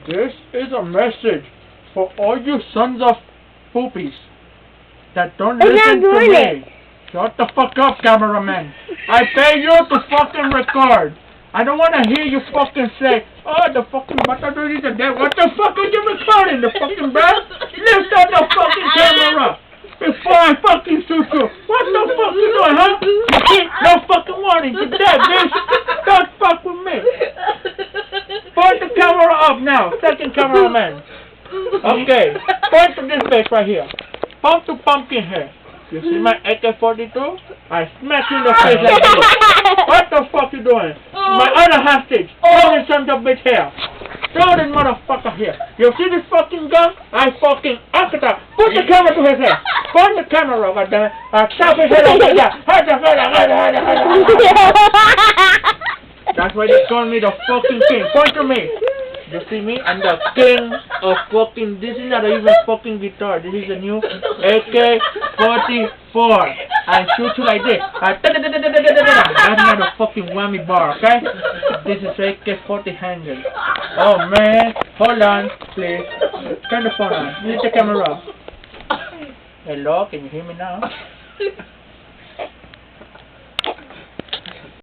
This is a message for all you sons of poopies that don't listen to me. Shut the fuck up, cameraman. I pay you to fucking record. I don't want to hear you fucking say, oh, the fucking matador is dead. What the fuck are you recording, the fucking bro? Lift up the fucking camera before I fucking shoot you. What the fuck you doing, huh? No fucking warning. You're dead, bitch. Don't fuck with me. Point the camera up now. Second cameraman. Okay. Point to this bitch right here. Pump to pumpkin here. You see my AK-42? I smack you in the face like this. What the fuck you doing? My other hostage. Throw this son of a bitch here. Throw this motherfucker here. You see this fucking gun? I fucking Akata. Put the camera to his head. Point the camera, goddammit. Chop his head off like that. That's why they call me the fucking king. Point to me. You see me? I'm the king of fucking... This is not even fucking guitar. This is a new AK-44. I shoot you like this. That's not a fucking whammy bar, okay? This is AK-40 handle. Oh man. Hold on, please. Turn the phone on. Use the camera. Hello, can you hear me now?